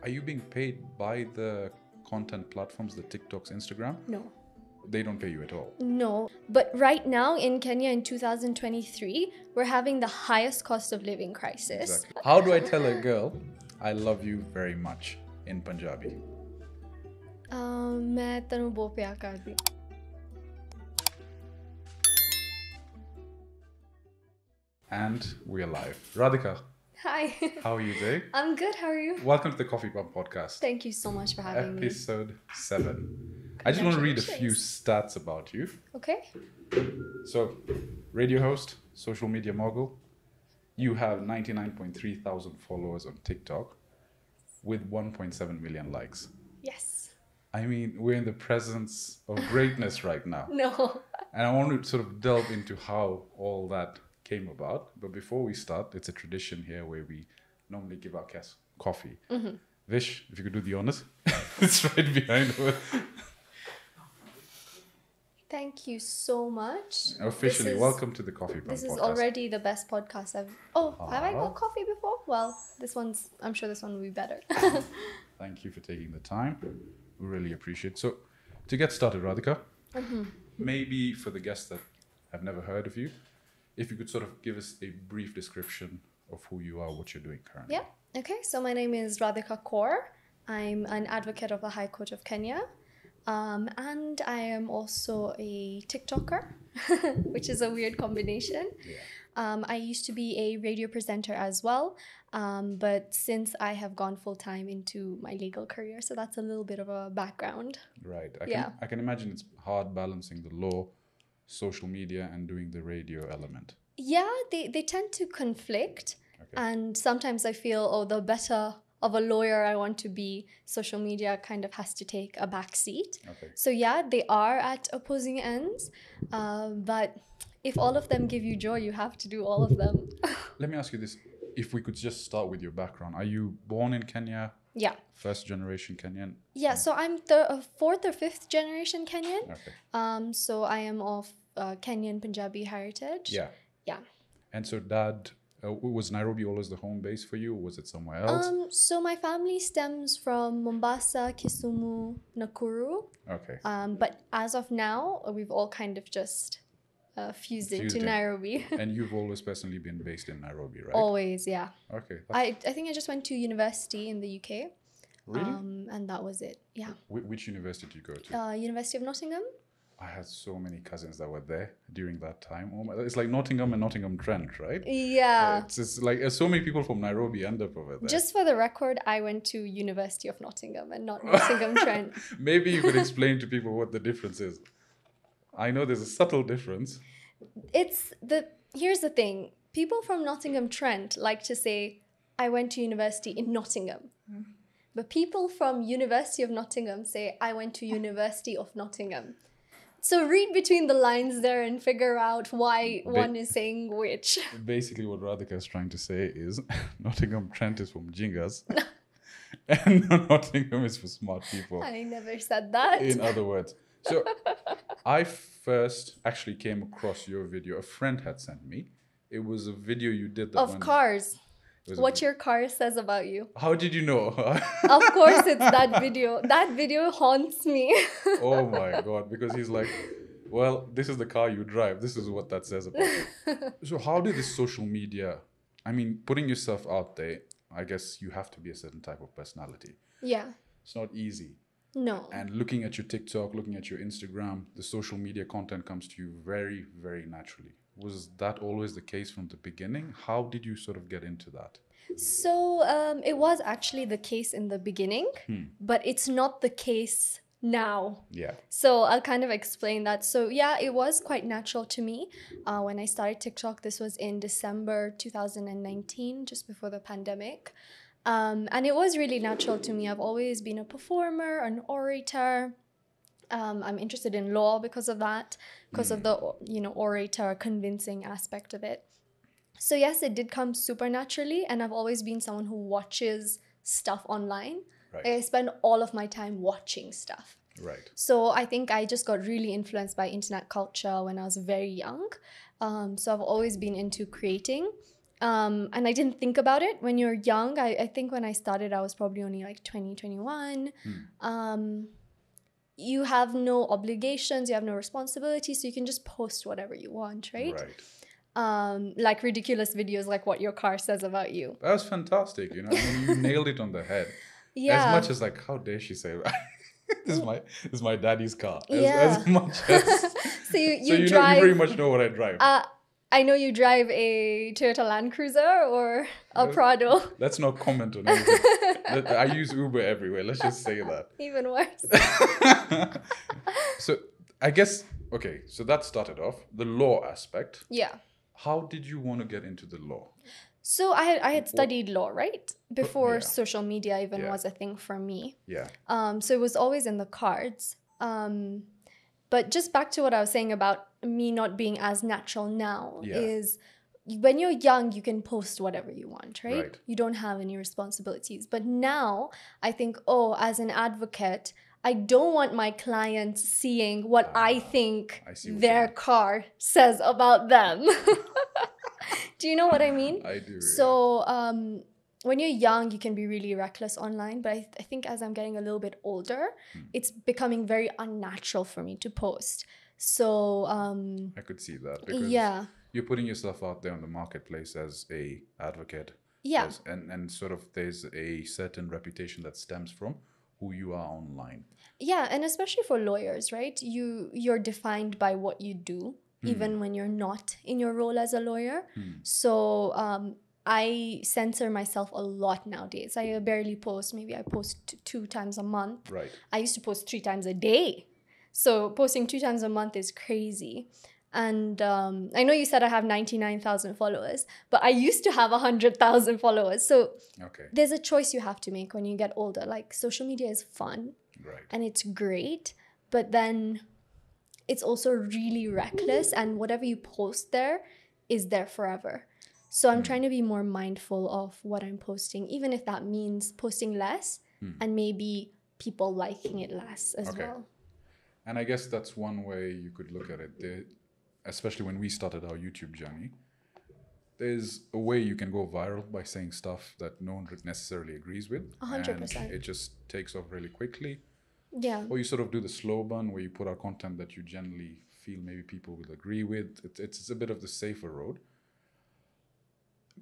Are you being paid by the content platforms, the TikToks, Instagram? No. They don't pay you at all? No. But right now in Kenya in 2023, we're having the highest cost of living crisis. Exactly. How do I tell a girl, I love you very much in Punjabi? मैं तनु बहुत प्यार करती हूँ. And we're live. Radhika, Hi. how are you doing? I'm good. How are you? Welcome to the Coffee Pump Podcast. Thank you so much for having me. Episode 7. I just want to read a few stats about you. Okay. So, radio host, social media mogul. You have 99.3 thousand followers on TikTok with 1.7 million likes. Yes. I mean, we're in the presence of greatness right now. No. And I want to sort of delve into how all that came about. But before we start, it's a tradition here where we normally give our guests coffee. Mm-hmm. Vish, if you could do the honors. It's right behind her. Thank you so much. Officially, welcome to the Coffee Pump This is Podcast. already the best podcast I've... Oh, have I got coffee before? Well, I'm sure this one will be better. Thank you for taking the time. We really appreciate it. So, to get started, Radhika, maybe for the guests that have never heard of you, if you could sort of give us a brief description of who you are, what you're doing currently. Yeah. Okay. So my name is Radhika Kaur. I'm an advocate of the High Court of Kenya. And I am also a TikToker, which is a weird combination. Yeah. I used to be a radio presenter as well. But since I have gone full-time into my legal career, so that's a little bit of a background. Right. I can imagine it's hard balancing the law, social media, and doing the radio element. Yeah, they tend to conflict. Okay. And sometimes I feel, the better of a lawyer I want to be, social media kind of has to take a back seat. Okay. So yeah, they are at opposing ends. But if all of them give you joy, you have to do all of them. Let me ask you this. If we could just start with your background. Are you born in Kenya? Yeah. First generation Kenyan? Yeah, so I'm the fourth or fifth generation Kenyan. Okay. So I am of Kenyan Punjabi heritage. Yeah. Yeah. And so dad, was Nairobi always the home base for you, or was it somewhere else? So my family stems from Mombasa, Kisumu, Nakuru. Okay. But as of now, we've all kind of just fused into Nairobi. And you've always personally been based in Nairobi, right? Always, yeah. Okay. I think I just went to university in the UK. Really? And that was it, yeah. Which university did you go to? University of Nottingham. I had so many cousins that were there during that time. Oh my, it's like Nottingham and Nottingham Trent, right? Yeah. It's just like so many people from Nairobi end up over there. Just for the record, I went to University of Nottingham and not Nottingham Trent. Maybe you could explain to people what the difference is. I know there's a subtle difference. Here's the thing. People from Nottingham Trent like to say, I went to university in Nottingham. But people from University of Nottingham say, I went to University of Nottingham. So read between the lines there and figure out why one is saying which. Basically, what Radhika is trying to say is Nottingham Trent is from Jingas. And Nottingham is for smart people. I never said that. In other words. So I first actually came across your video. A friend had sent me. It was a video you did that of cars. What your car says about you. How did you know? Of course it's that video. That video haunts me. Oh my God. Because he's like, well, this is the car you drive. This is what that says about you. So how did this social media, I mean, putting yourself out there, I guess you have to be a certain type of personality. Yeah. It's not easy. No. And looking at your TikTok, looking at your Instagram, the social media content comes to you very, very naturally. Was that always the case from the beginning? How did you sort of get into that? So it was actually the case in the beginning, but it's not the case now. Yeah. So I'll kind of explain that. So yeah, it was quite natural to me. When I started TikTok, this was in December 2019, just before the pandemic. And it was really natural to me. I've always been a performer, an orator. I'm interested in law because of that, because of the, orator convincing aspect of it. So yes, it did come super naturally. And I've always been someone who watches stuff online. Right. I spend all of my time watching stuff. Right. So I think I just got really influenced by internet culture when I was very young. So I've always been into creating. And I didn't think about it when you're young. I think when I started, I was probably only like 20, 21. You have no obligations, you have no responsibilities, so you can just post whatever you want, right? Like ridiculous videos like what your car says about you. That was fantastic. You know, I mean, you nailed it on the head. Yeah. As much as like, how dare she say that? this is my daddy's car. Yeah. As much as so you you drive. You very much know what I drive. I know you drive a Toyota Land Cruiser or a Prado. Let's not comment on anything. I use Uber everywhere. Let's just say that. Even worse. So I guess, okay, so that started off the law aspect. Yeah. How did you want to get into the law? So I had studied law, right? Before social media even was a thing for me. Yeah. So it was always in the cards. But just back to what I was saying about me not being as natural now is when you're young, you can post whatever you want, right? You don't have any responsibilities. But now I think, as an advocate, I don't want my clients seeing what I think their car says about them. Do you know what I mean? I do. So when you're young, you can be really reckless online. But I think as I'm getting a little bit older, it's becoming very unnatural for me to post. So I could see that because you're putting yourself out there on the marketplace as a advocate. Yeah. And sort of there's a certain reputation that stems from who you are online. Yeah, and especially for lawyers, right? You're defined by what you do, even when you're not in your role as a lawyer. So I censor myself a lot nowadays. I barely post. Maybe I post 2 times a month. Right. I used to post 3 times a day. So posting 2 times a month is crazy. And I know you said I have 99,000 followers, but I used to have 100,000 followers. So there's a choice you have to make when you get older. Like social media is fun and it's great, but then it's also really reckless, and whatever you post there is there forever. So I'm trying to be more mindful of what I'm posting, even if that means posting less and maybe people liking it less as well. And I guess that's one way you could look at it. Especially when we started our YouTube journey, there's a way you can go viral by saying stuff that no one necessarily agrees with. 100%. And it just takes off really quickly. Yeah. Or you sort of do the slow burn where you put out content that you generally feel maybe people will agree with. It's a bit of the safer road.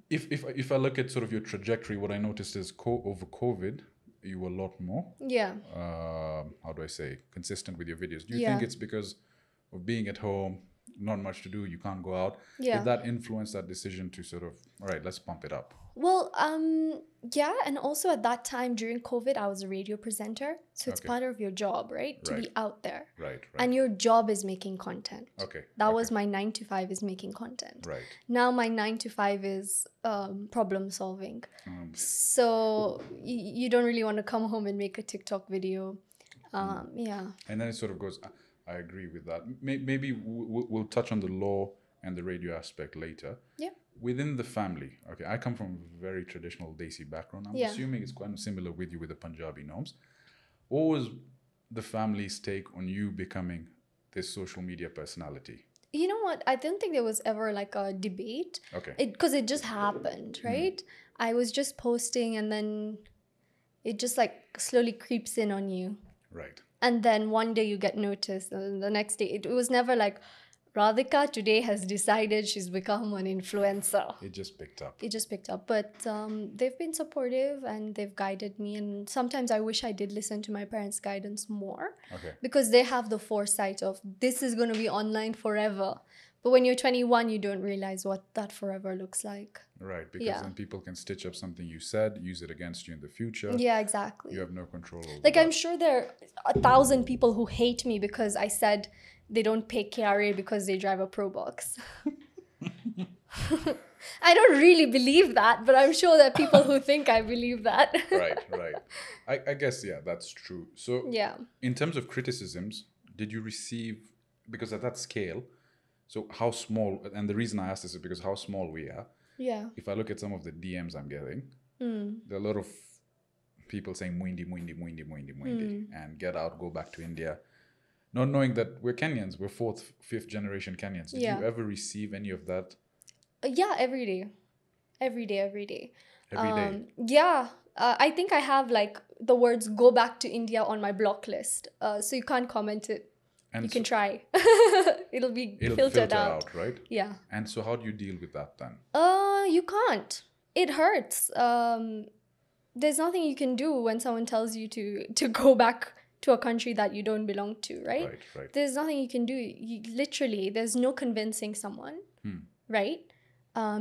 If I look at sort of your trajectory, what I noticed is over COVID, you were a lot more. Yeah. How do I say? Consistent with your videos. Do you think it's because of being at home, not much to do, you can't go out? Did that influence that decision to sort of, all right, let's pump it up? Well, yeah. And also at that time during COVID, I was a radio presenter. So it's part of your job, right? To be out there. Right. And your job is making content. That was my 9 to 5 is making content. Right. Now my 9 to 5 is problem solving. So you don't really want to come home and make a TikTok video. Yeah. And then it sort of goes, I agree with that. Maybe we'll touch on the law and the radio aspect later. Yeah. Within the family, I come from a very traditional Desi background. I'm assuming it's quite similar with you with the Punjabi norms. What was the family's take on you becoming this social media personality? You know what? I don't think there was ever like a debate. Because it just happened, right? I was just posting and then it just like slowly creeps in on you. Right. And then one day you get noticed, and the next day it was never like, Radhika today has decided she's become an influencer. It just picked up. But they've been supportive and they've guided me. And sometimes I wish I did listen to my parents' guidance more. Because they have the foresight of this is going to be online forever. But when you're 21, you don't realize what that forever looks like. Right, because then people can stitch up something you said, use it against you in the future. Yeah, exactly. You have no control over like that. I'm sure there are 1,000 people who hate me because I said they don't pay KRA because they drive a Probox. I don't really believe that, but I'm sure there are people who think I believe that. Right. I guess, that's true. So in terms of criticisms, did you receive, because at that scale, so how small, and the reason I ask this is because how small we are. Yeah. If I look at some of the DMs I'm getting, there are a lot of people saying Mwindi, and get out, go back to India. Not knowing that we're Kenyans, we're 4th, 5th generation Kenyans. Did you ever receive any of that? Yeah, every day. Every day, every day. Every day. Yeah. I think I have like the words "go back to India" on my block list. So you can't comment it. And You can so try. It'll be it'll filtered filter out. out, right? Yeah. And so how do you deal with that then? You can't. It hurts. There's nothing you can do when someone tells you to go back to a country that you don't belong to, right? Right, right. There's nothing you can do. Literally, there's no convincing someone, right?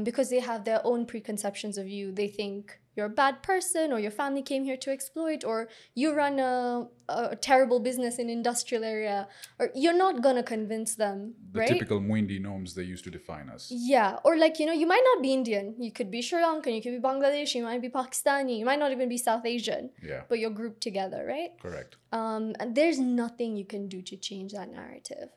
Because they have their own preconceptions of you. They think you're a bad person, or your family came here to exploit, or you run a terrible business in industrial area, or you're not gonna convince them, The right? typical Muindi norms they used to define us. Yeah, or like, you might not be Indian. You could be Sri Lankan, you could be Bangladeshi, you might be Pakistani, you might not even be South Asian. Yeah. But you're grouped together, right? Correct. And there's nothing you can do to change that narrative.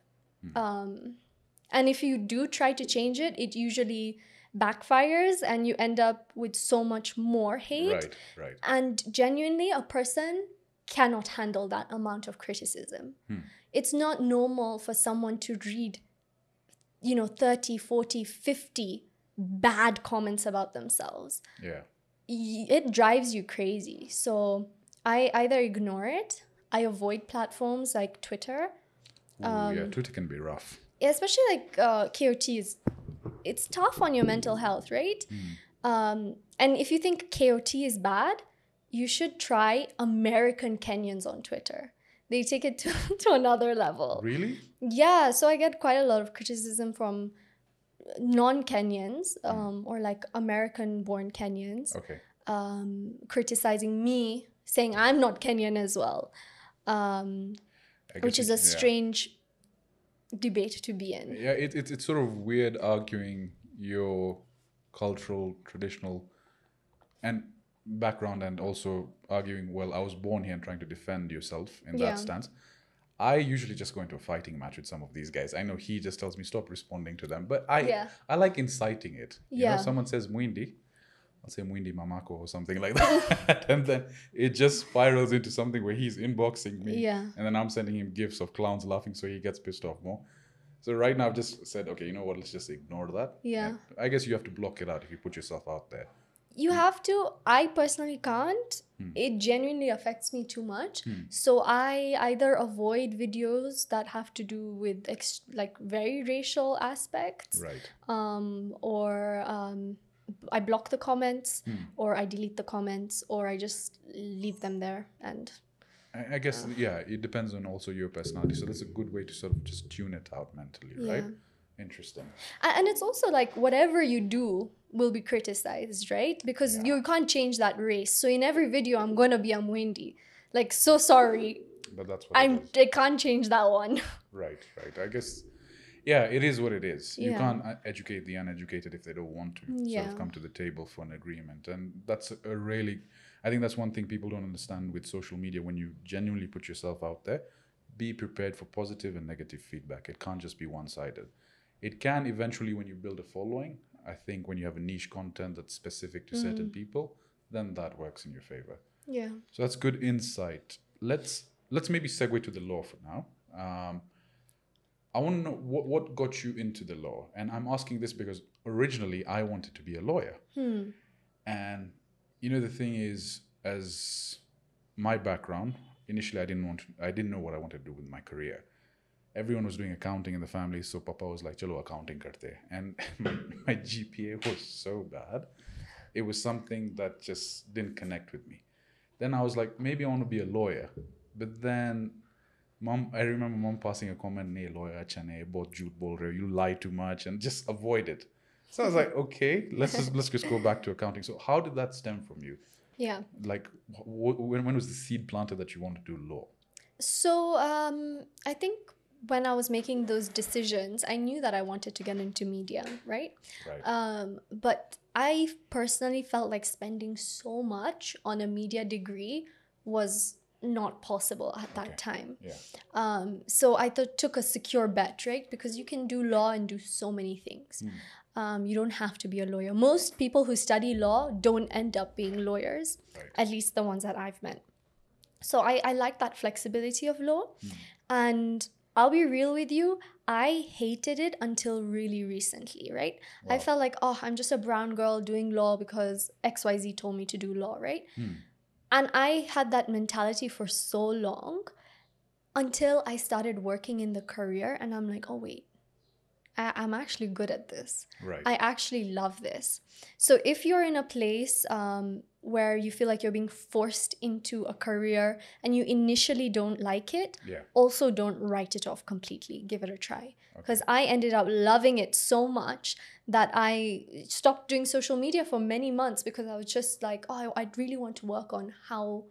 And if you do try to change it, it usually backfires and you end up with so much more hate. Right, right. And genuinely, a person cannot handle that amount of criticism. It's not normal for someone to read 30, 40, 50 bad comments about themselves. Yeah. It drives you crazy. So I either ignore it, I avoid platforms like Twitter. Yeah, Twitter can be rough. Especially like KOT it's tough on your mental health, right? And if you think KOT is bad, you should try American Kenyans on Twitter. They take it to another level. Really? Yeah, so I get quite a lot of criticism from non-Kenyans or like American-born Kenyans. Okay. Criticizing me, saying I'm not Kenyan as well, which is a strange debate to be in. Yeah, it's sort of weird arguing your cultural, traditional, and background, and also arguing, well, I was born here, and trying to defend yourself in that stance. I usually just go into a fighting match with some of these guys. I know he just tells me stop responding to them, but I like inciting it. You know, someone says Muindi, I'll say Muindi Mamako or something like that. And then it just spirals into something where he's inboxing me. Yeah. And then I'm sending him gifs of clowns laughing, so he gets pissed off more. So right now I've just said, okay, you know what, let's just ignore that. Yeah. And I guess you have to block it out if you put yourself out there. You have to. I personally can't. It genuinely affects me too much. So I either avoid videos that have to do with like very racial aspects. Right. Or I block the comments, or I delete the comments, or I just leave them there. And I guess, it depends on also your personality. So that's a good way to sort of just tune it out mentally, right? Interesting. And it's also like whatever you do will be criticized, right? Because you can't change that race. So in every video, I'm going to be a Muindi. Like, so sorry. But that's what I can't change that one. Right. I guess, it is what it is. You Yeah. can't educate the uneducated if they don't want to sort of come to the table for an agreement. And that's I think that's one thing people don't understand with social media. When you genuinely put yourself out there, be prepared for positive and negative feedback. It can't just be one-sided. It can eventually, when you build a following, I think when you have a niche content that's specific to certain people, then that works in your favor. Yeah. So that's good insight. Let's maybe segue to the law for now. I want to know what got you into the law. And I'm asking this because originally I wanted to be a lawyer. And, the thing is, as my background, initially I didn't know what I wanted to do with my career. Everyone was doing accounting in the family, so Papa was like, chalo accounting karte. And my GPA was so bad. It was something that just didn't connect with me. Then I was like, maybe I want to be a lawyer. But then I remember mom passing a comment, "Nee, lawyer, chane, bahut jhoot bol rahe ho, you lie too much," and just avoid it. So I was like, okay, let's just go back to accounting. So how did that stem from you? Yeah. Like, when was the seed planted that you wanted to do law? So I think when I was making those decisions, I knew that I wanted to get into media, right? Right. But I personally felt like spending so much on a media degree was not possible at that time. Yeah. So I took a secure bet, right? Because you can do law and do so many things. You don't have to be a lawyer. Most people who study law don't end up being lawyers, at least the ones that I've met. So I like that flexibility of law. And I'll be real with you, I hated it until really recently, right? Wow. I felt like, oh, I'm just a brown girl doing law because XYZ told me to do law, right? And I had that mentality for so long until I started working in the career, and I'm like, oh, wait, I'm actually good at this. Right. I actually love this. So if you're in a place where you feel like you're being forced into a career and you initially don't like it, also don't write it off completely. Give it a try. Because I ended up loving it so much that I stopped doing social media for many months because I was just like, oh, I really want to work on how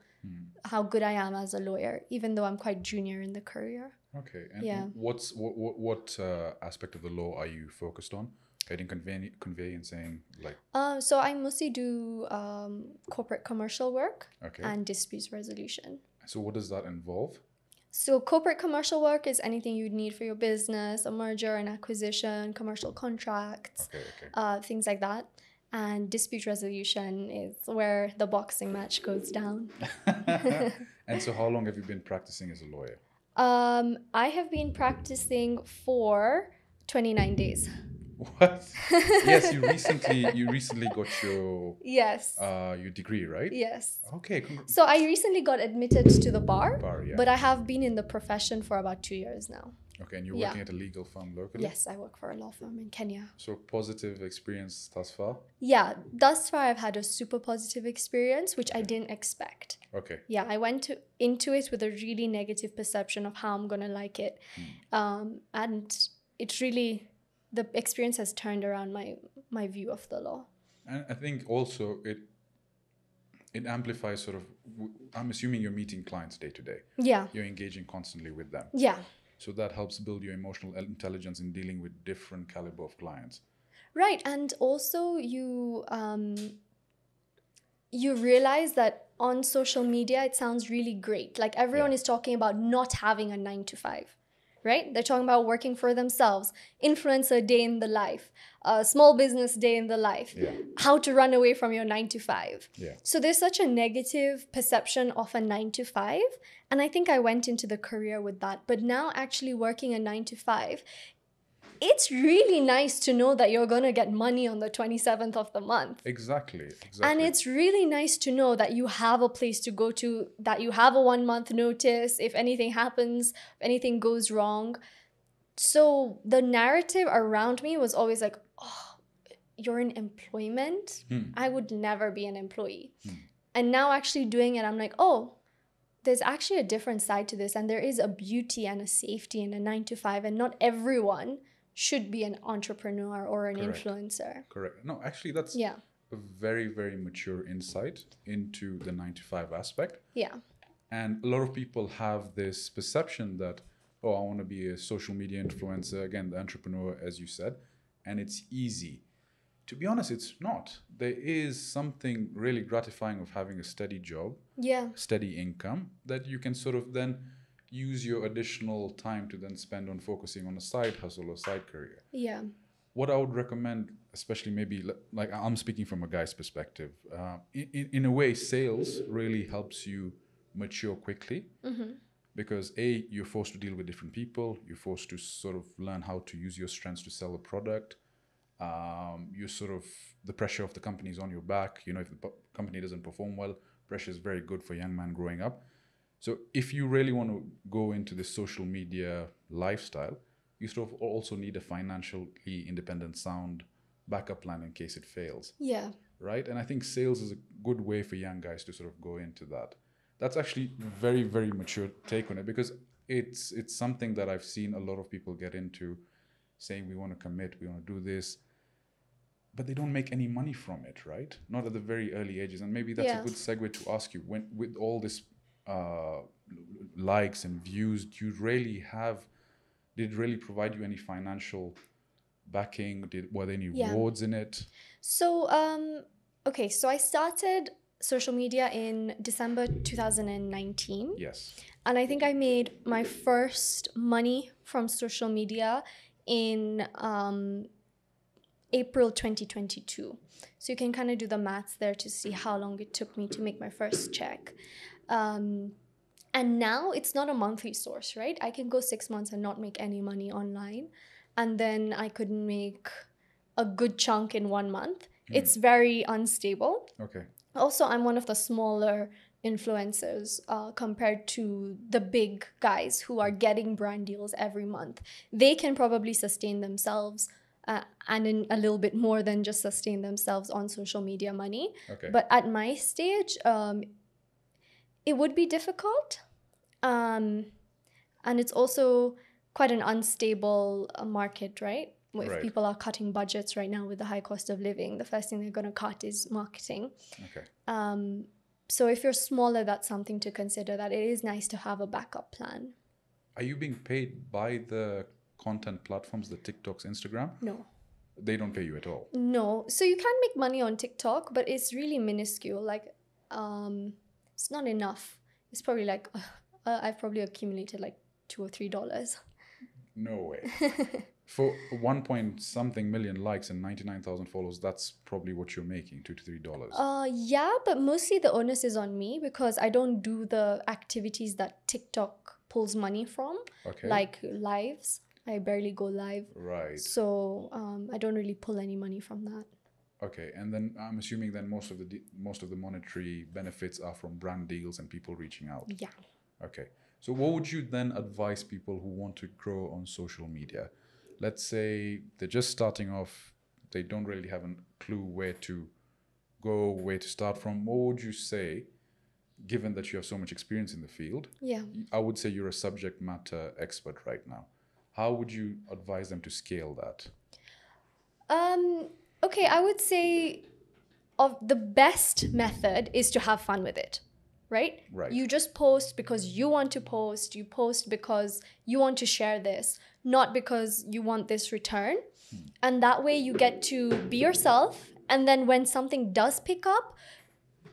good I am as a lawyer, even though I'm quite junior in the career. Okay. And what aspect of the law are you focused on? Getting conveyancing, like? So I mostly do corporate commercial work and disputes resolution. So what does that involve? So corporate commercial work is anything you'd need for your business, a merger, an acquisition, commercial contracts, things like that. And dispute resolution is where the boxing match goes down. And so how long have you been practicing as a lawyer? I have been practicing for 29 days. What? Yes, you recently got your your degree, right? Yes. Okay. So I recently got admitted to the bar, yeah. but I have been in the profession for about 2 years now. Okay, and you're working at a legal firm locally? Yes, I work for a law firm in Kenya. So positive experience thus far? Yeah, thus far I've had a super positive experience, which I didn't expect. Okay. Yeah, I went into it with a really negative perception of how I'm going to like it. And it's really... the experience has turned around my view of the law. And I think also it amplifies sort of, I'm assuming you're meeting clients day to day. Yeah. You're engaging constantly with them. Yeah. So that helps build your emotional intelligence in dealing with different caliber of clients. Right. And also you realize that on social media, it sounds really great. Like everyone is talking about not having a 9 to 5. Right? They're talking about working for themselves, influencer day in the life, small business day in the life, how to run away from your 9 to 5. So there's such a negative perception of a 9 to 5. And I think I went into the career with that. But now actually working a 9 to 5, it's really nice to know that you're going to get money on the 27th of the month. Exactly. And it's really nice to know that you have a place to go to, that you have a 1 month notice if anything happens, if anything goes wrong. So the narrative around me was always like, oh, you're in employment? I would never be an employee. And now actually doing it, I'm like, oh, there's actually a different side to this. And there is a beauty and a safety in a 9 to 5. And not everyone should be an entrepreneur or an influencer. Correct. No, actually, that's a very, very mature insight into the 9 to 5 aspect. Yeah. And a lot of people have this perception that, oh, I want to be a social media influencer, again, the entrepreneur, as you said, and it's easy. To be honest, it's not. There is something really gratifying of having a steady job, steady income, that you can sort of then use your additional time to then spend on focusing on a side hustle or side career. Yeah. What I would recommend, especially maybe like I'm speaking from a guy's perspective, in a way, sales really helps you mature quickly because you're forced to deal with different people. You're forced to sort of learn how to use your strengths to sell a product. You're sort of, the pressure of the company is on your back. You know, if the company doesn't perform well, pressure is very good for a young man growing up. So if you really want to go into this social media lifestyle, you sort of also need a financially independent, sound backup plan in case it fails. Yeah. Right? And I think sales is a good way for young guys to sort of go into that. That's actually very, very mature take on it because it's something that I've seen a lot of people get into, saying we want to commit, we want to do this, but they don't make any money from it, right? Not at the very early ages. And maybe that's a good segue to ask you, when with all this likes and views, did it really provide you any financial backing? Were there any rewards in it? So so I started social media in December 2019. Yes. And I think I made my first money from social media in April 2022. So you can kind of do the maths there to see how long it took me to make my first check. And now it's not a monthly source, right? I can go 6 months and not make any money online. And then I could make a good chunk in 1 month. It's very unstable. Okay. Also, I'm one of the smaller influencers compared to the big guys who are getting brand deals every month. They can probably sustain themselves and in a little bit more than just sustain themselves on social media money. Okay. But at my stage, it would be difficult. And it's also quite an unstable market, right? If Right. people are cutting budgets right now with the high cost of living, the first thing they're going to cut is marketing. Okay. So if you're smaller, that's something to consider, that it is nice to have a backup plan. Are you being paid by the content platforms, the TikToks, Instagram? No. They don't pay you at all? No. So you can make money on TikTok, but it's really minuscule. Like, it's not enough. It's probably like, I've probably accumulated like $2 or $3. No way. For 1 point something million likes and 99,000 followers, that's probably what you're making, $2 to $3. Yeah, but mostly the onus is on me because I don't do the activities that TikTok pulls money from, Okay. like lives. I barely go live. Right. So I don't really pull any money from that. Okay, and then I'm assuming then most of the monetary benefits are from brand deals and people reaching out. Yeah. Okay. So what would you then advise people who want to grow on social media? Let's say they're just starting off, they don't really have a clue where to go, where to start from. What would you say, given that you have so much experience in the field? Yeah. I would say you're a subject matter expert right now. How would you advise them to scale that? Okay, I would say of the best method is to have fun with it. Right? Right. You just post because you want to post. You post because you want to share this, not because you want this return. And that way you get to be yourself. And then when something does pick up,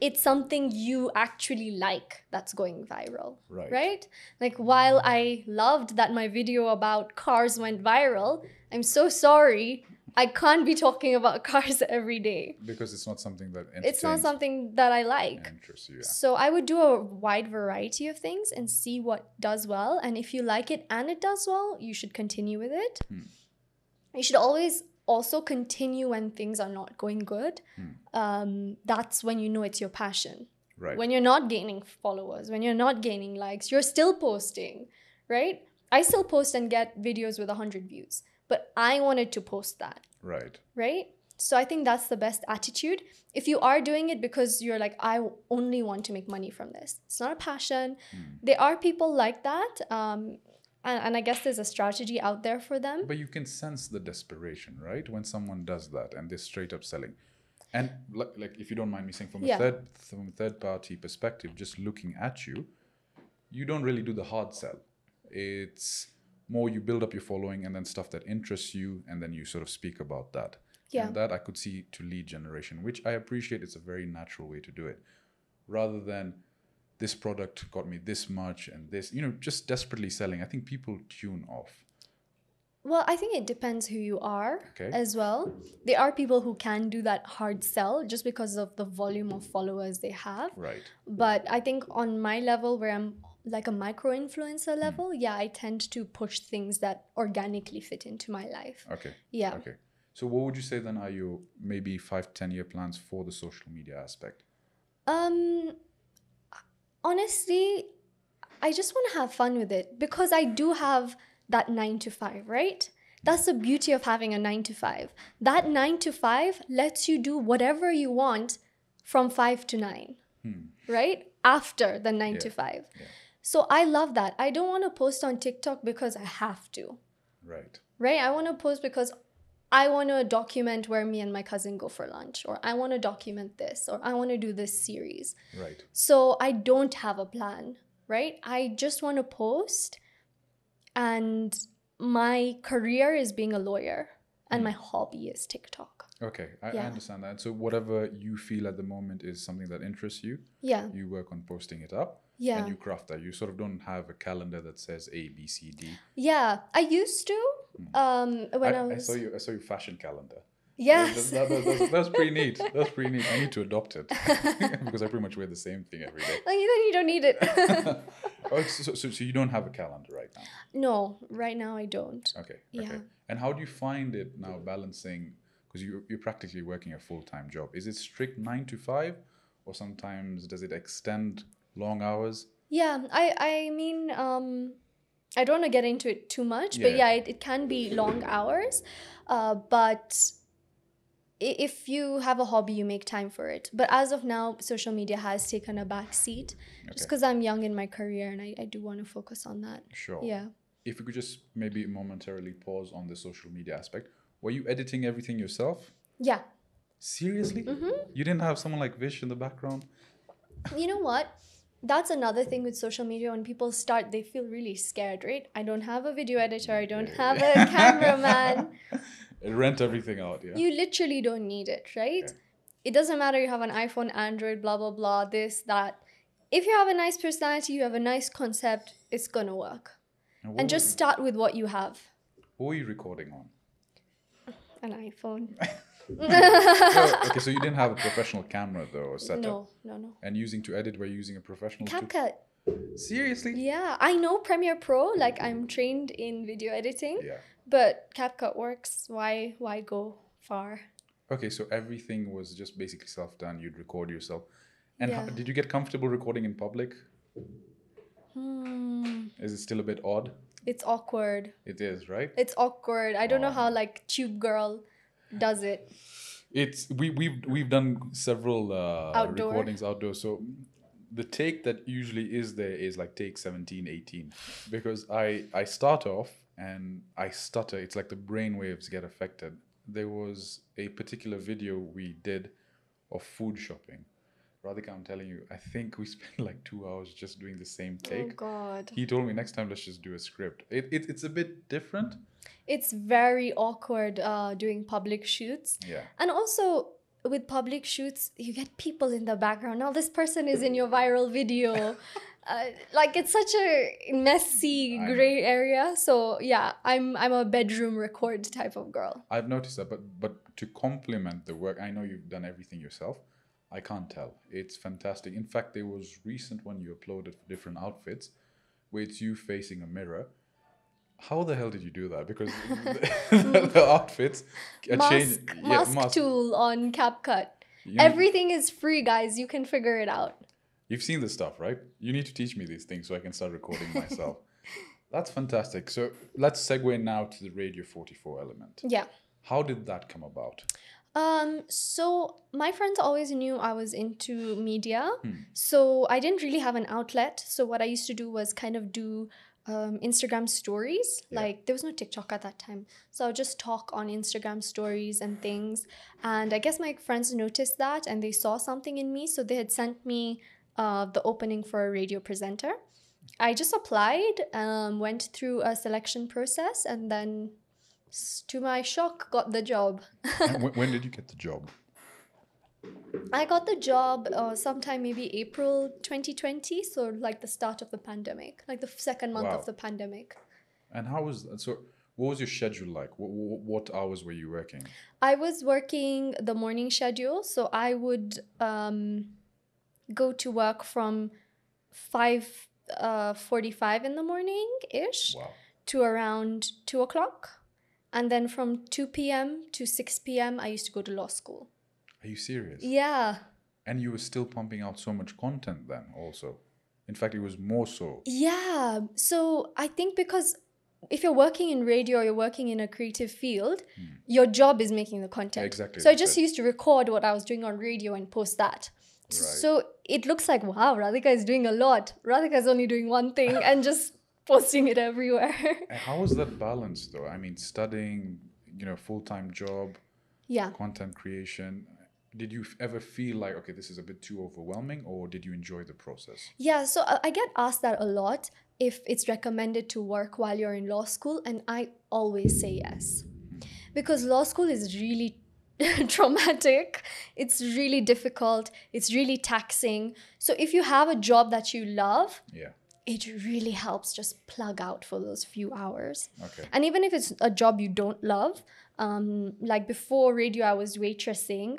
it's something you actually like that's going viral. Right? Like, while I loved that my video about cars went viral, I'm so sorry, I can't be talking about cars every day. Because it's not something that It's not something that I like. interests you. Yeah. So I would do a wide variety of things and see what does well. And if you like it and it does well, you should continue with it. You should always also continue when things are not going good. That's when you know it's your passion. Right. When you're not gaining followers, when you're not gaining likes, you're still posting, right? I still post and get videos with 100 views. But I wanted to post that. Right? So I think that's the best attitude. If you are doing it because you're like, I only want to make money from this, it's not a passion. There are people like that. And I guess there's a strategy out there for them. But you can sense the desperation, right? When someone does that and they're straight up selling. And like if you don't mind me saying, from a third party perspective, just looking at you, you don't really do the hard sell. It's more you build up your following and then stuff that interests you, and then you sort of speak about that. Yeah. And that I could see to lead generation, which I appreciate. It's a very natural way to do it, rather than this product got me this much and this, just desperately selling. I think people tune off. Well, I think it depends who you are as well. There are people who can do that hard sell just because of the volume of followers they have. Right. But I think on my level, where I'm like a micro-influencer level, I tend to push things that organically fit into my life. Okay. Yeah. Okay. So what would you say then are your maybe 5-10 year plans for the social media aspect? Honestly, I just want to have fun with it because I do have that 9 to 5, right? That's the beauty of having a 9 to 5. That 9 to 5 lets you do whatever you want from 5 to 9, right? After the 9 to 5. Yeah. So I love that. I don't want to post on TikTok because I have to. Right. Right? I want to post because I want to document where me and my cousin go for lunch, or I want to document this, or I want to do this series. Right. So I don't have a plan, right? I just want to post, and my career is being a lawyer and my hobby is TikTok. Okay, I understand that. So whatever you feel at the moment is something that interests you. Yeah. You work on posting it up. Yeah. And you craft that. You sort of don't have a calendar that says A, B, C, D. Yeah, I used to. When I saw your fashion calendar. Yes. That's pretty neat. That's pretty neat. I need to adopt it because I pretty much wear the same thing every day. Then you don't need it. Oh, so you don't have a calendar right now? No, right now I don't. Okay. Yeah. Okay. And how do you find it now balancing? Because you're practically working a full-time job. Is it strict 9 to 5, or sometimes does it extend long hours? Yeah, I mean, I don't want to get into it too much, but Yeah. yeah, it can be long hours. But if you have a hobby, you make time for it. But as of now, social media has taken a back seat just Okay. because I'm young in my career and I do want to focus on that. Sure. Yeah. If we could just maybe momentarily pause on the social media aspect. Were you editing everything yourself? Yeah. Seriously? You didn't have someone like Vish in the background? You know what? That's another thing with social media. When people start, they feel really scared, right? I don't have a video editor. I don't have a cameraman. Rent everything out, yeah. You literally don't need it, right? Okay. It doesn't matter you have an iPhone, Android, blah, blah, blah, this, that. If you have a nice personality, you have a nice concept, it's gonna work. And just start with what you have. What were you recording on? An iPhone. Okay, so you didn't have a professional camera though, or setup? No. And to edit, were you using a professional tool? CapCut. Seriously? Yeah, I know Premiere Pro, like I'm trained in video editing, Yeah. but CapCut works. Why go far? Okay, so everything was just basically self-done. You'd record yourself. And Yeah. did you get comfortable recording in public? Is it still a bit odd? It's awkward. It is, right? It's awkward. I don't know how like Tube Girl does it. We've done several Outdoor. recordings outdoors. So the take that usually is there is like take 17, 18. Because I start off and I stutter. It's like the brain waves get affected. There was a particular video we did of food shopping. Radhika, I'm telling you, I think we spent like 2 hours just doing the same take. Oh God. He told me next time let's just do a script. It's a bit different. It's very awkward doing public shoots. Yeah. And also with public shoots, you get people in the background. Now this person is in your viral video. Like it's such a messy gray area. So yeah, I'm a bedroom record type of girl. I've noticed that, but to complement the work, I know you've done everything yourself. I can't tell. It's fantastic. In fact, there was recent one you uploaded for different outfits where it's you facing a mirror. How the hell did you do that? Because the outfits are changing. Mask tool on CapCut. Everything is free, guys. You can figure it out. You've seen this stuff, right? You need to teach me these things so I can start recording myself. That's fantastic. So let's segue now to the Radio 44 element. Yeah. How did that come about? So my friends always knew I was into media. So I didn't really have an outlet. So what I used to do was kind of do Instagram stories. Yeah. Like there was no TikTok at that time. So I would just talk on Instagram stories and things. And I guess my friends noticed that and they saw something in me. So they had sent me the opening for a radio presenter. I just applied, went through a selection process, and then to my shock, got the job. And when did you get the job? I got the job sometime maybe April 2020, so like the start of the pandemic, like the second month of the pandemic. And how was that? So what was your schedule like? What hours were you working? I was working the morning schedule, so I would go to work from 5:45 in the morning-ish to around 2 o'clock. And then from 2 p.m. to 6 p.m., I used to go to law school. Are you serious? Yeah. And you were still pumping out so much content then also. In fact, it was more so. Yeah. So I think because if you're working in radio or you're working in a creative field, your job is making the content. Exactly. So I just used to record what I was doing on radio and post that. Right. So it looks like, wow, Radhika is doing a lot. Radhika is only doing one thing and just posting it everywhere. And how was that balance though? I mean, studying, full-time job, content creation. Did you ever feel like, okay, this is a bit too overwhelming, or did you enjoy the process? Yeah, so I get asked that a lot, if it's recommended to work while you're in law school, and I always say yes. Because law school is really traumatic, it's really difficult, it's really taxing. So if you have a job that you love, it really helps just plug out for those few hours. Okay. And even if it's a job you don't love, like before radio, I was waitressing.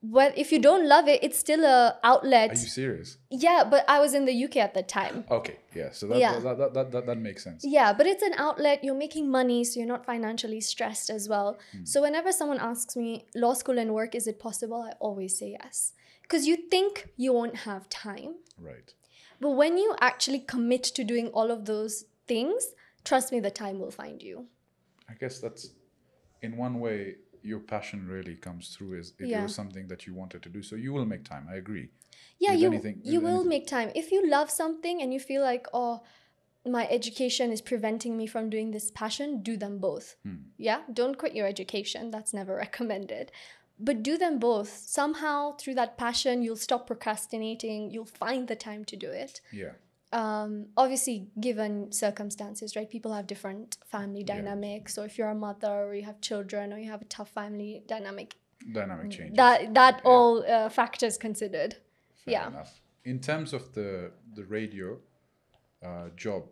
Well, if you don't love it, it's still a outlet. Are you serious? Yeah, but I was in the UK at the time. Okay, yeah. So that makes sense. Yeah, but it's an outlet. You're making money, so you're not financially stressed as well. So whenever someone asks me, law school and work, is it possible? I always say yes. Because you think you won't have time. Right. But when you actually commit to doing all of those things, trust me, the time will find you. I guess that's, in one way, your passion really comes through. Is it was something that you wanted to do, so you will make time. I agree. Yeah, you will make time. If you love something and you feel like, oh, my education is preventing me from doing this passion, do them both. Yeah, don't quit your education. That's never recommended. But do them both. Somehow, through that passion, you'll stop procrastinating. You'll find the time to do it. Yeah. Obviously, given circumstances, right? People have different family dynamics. So if you're a mother or you have children or you have a tough family dynamic changes. That all factors considered. Fair enough. In terms of the radio job,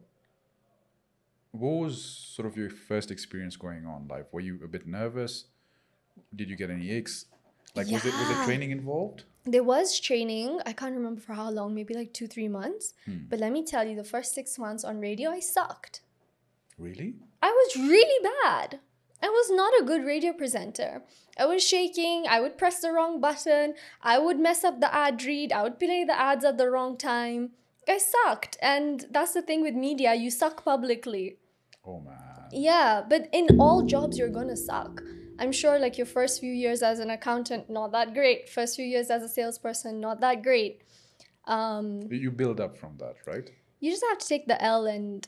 what was sort of your first experience going on live? Were you a bit nervous? Did you get any aches? Like, was it training involved? There was training. I can't remember for how long, maybe like 2-3 months. But let me tell you, the first 6 months on radio, I sucked. Really? I was really bad. I was not a good radio presenter. I was shaking. I would press the wrong button. I would mess up the ad read. I would play the ads at the wrong time. I sucked. And that's the thing with media. You suck publicly. Oh, man. Yeah, but in all jobs, you're going to suck. I'm sure like your first few years as an accountant, not that great. First few years as a salesperson, not that great. You build up from that, right? You just have to take the L and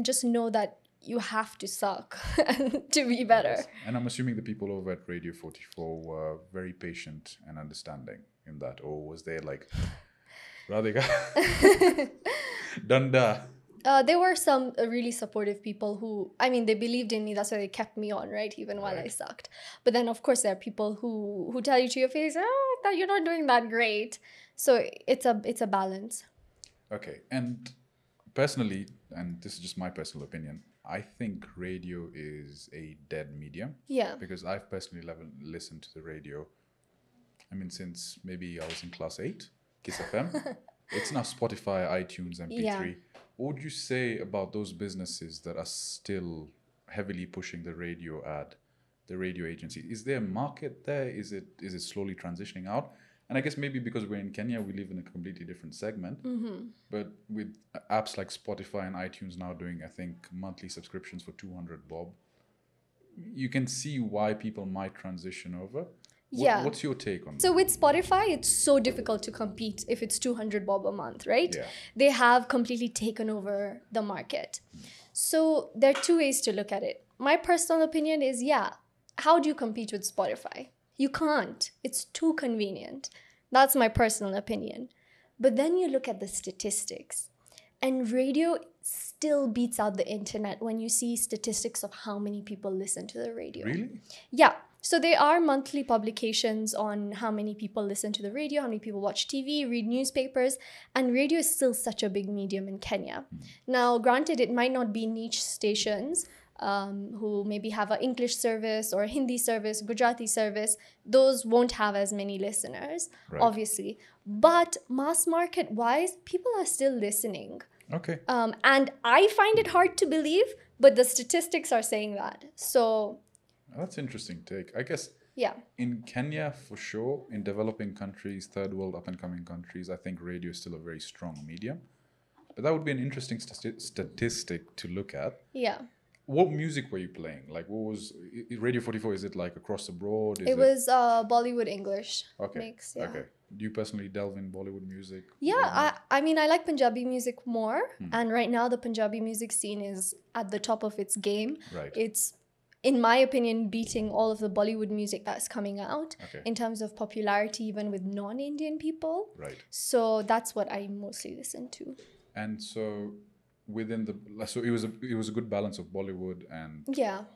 just know that you have to suck to be better. Yes. And I'm assuming the people over at Radio 44 were very patient and understanding in that. Or was there like, Radhika, Danda? There were some really supportive people who, I mean, they believed in me. That's why they kept me on, right? Even while I sucked. But then, of course, there are people who tell you to your face, oh, that you're not doing that great. So it's a balance. Okay. And personally, and this is just my personal opinion, I think radio is a dead medium. Yeah. Because I've personally listened to the radio, I mean, since maybe I was in class 8, Kiss FM. It's now Spotify, iTunes, MP3. Yeah. What would you say about those businesses that are still heavily pushing the radio agency? Is there a market there? Is it slowly transitioning out? And I guess maybe because we're in Kenya, we live in a completely different segment. But with apps like Spotify and iTunes now doing, I think, monthly subscriptions for 200 bob, you can see why people might transition over. What's your take on that? So with Spotify, it's so difficult to compete if it's 200 bob a month, right? Yeah. They have completely taken over the market. So there are 2 ways to look at it. My personal opinion is, how do you compete with Spotify? You can't. It's too convenient. That's my personal opinion. But then you look at the statistics, and radio still beats out the internet when you see statistics of how many people listen to the radio. Really? Yeah. So there are monthly publications on how many people listen to the radio, how many people watch TV, read newspapers, and radio is still such a big medium in Kenya. Now, granted, it might not be niche stations who maybe have an English service or a Hindi service, Gujarati service. Those won't have as many listeners, obviously. But mass market-wise, people are still listening. Okay. And I find it hard to believe, but the statistics are saying that. So... That's interesting take. I guess in Kenya, for sure, in developing countries, third world, up-and-coming countries, I think radio is still a very strong medium. But that would be an interesting statistic to look at. Yeah. What music were you playing? Like, what was Radio 44? Is it like across the board? It was Bollywood English mix. Yeah. Okay. Do you personally delve in Bollywood music? Yeah, I mean, I like Punjabi music more. And right now, the Punjabi music scene is at the top of its game. Right. It's, in my opinion, beating all of the Bollywood music that's coming out in terms of popularity, even with non-Indian people. Right. So that's what I mostly listen to. And so so it was a good balance of Bollywood and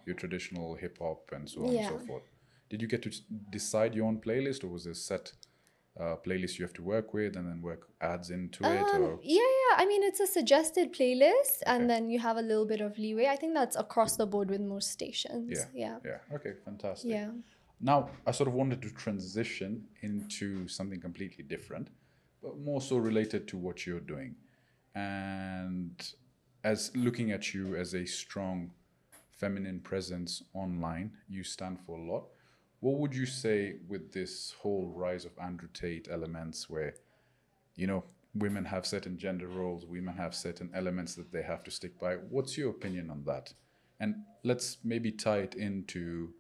your traditional hip hop and so on and so forth. Did you get to decide your own playlist, or was there set playlist you have to work with and then work ads into it? Or? Yeah. I mean, it's a suggested playlist and then you have a little bit of leeway. I think that's across the board with most stations. Yeah. Okay, fantastic. Yeah. Now, I sort of wanted to transition into something completely different, but more so related to what you're doing. And as looking at you as a strong feminine presence online, you stand for a lot. What would you say with this whole rise of Andrew Tate elements where, you know, women have certain gender roles, women have certain elements that they have to stick by? What's your opinion on that? And let's maybe tie it into,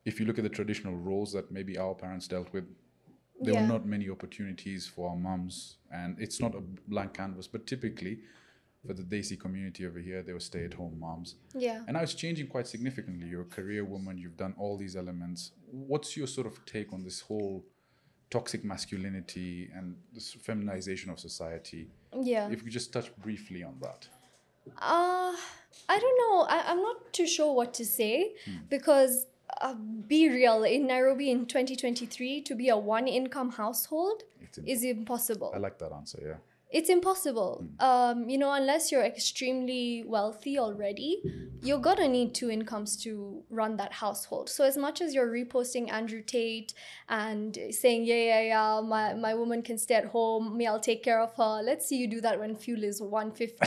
if you look at the traditional roles that maybe our parents dealt with, there were not many opportunities for our mums, and it's not a blank canvas, but typically for the Desi community over here, they were stay-at-home moms. Yeah. And now it's changing quite significantly. You're a career woman, you've done all these elements. What's your sort of take on this whole toxic masculinity and this feminization of society? Yeah. If you just touch briefly on that. I don't know. I'm not too sure what to say because be real, in Nairobi in 2023, to be a one-income household is impossible. I like that answer, yeah. It's impossible. You know, unless you're extremely wealthy already, you're gonna need two incomes to run that household. So as much as you're reposting Andrew Tate and saying, yeah, my woman can stay at home, me, I'll take care of her. Let's see you do that when fuel is 150.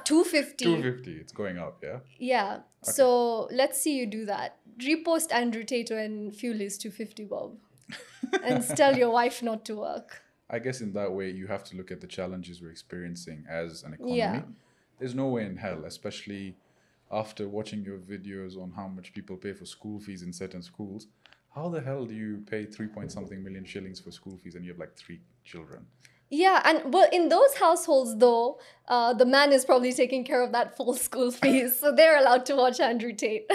250. 250, it's going up, yeah? Yeah. Okay. So let's see you do that. Repost Andrew Tate when fuel is 250, Bob. And tell your wife not to work. I guess in that way, you have to look at the challenges we're experiencing as an economy. Yeah. There's no way in hell, especially after watching your videos on how much people pay for school fees in certain schools. How the hell do you pay 3-point-something million shillings for school fees and you have like 3 children? Yeah, and well, in those households, though, the man is probably taking care of that full school fees, so they're allowed to watch Andrew Tate.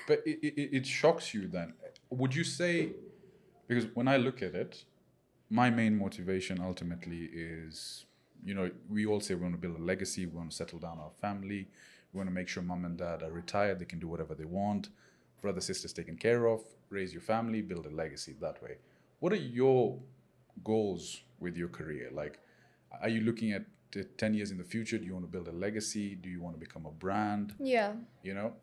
But it shocks you then. Would you say, because when I look at it, my main motivation ultimately is, you know, we all say we want to build a legacy, we want to settle down our family, we want to make sure mom and dad are retired, they can do whatever they want, brother, sisters taken care of, raise your family, build a legacy that way. What are your goals with your career? Like, are you looking at 10 years in the future? Do you want to build a legacy? Do you want to become a brand? Yeah. You know,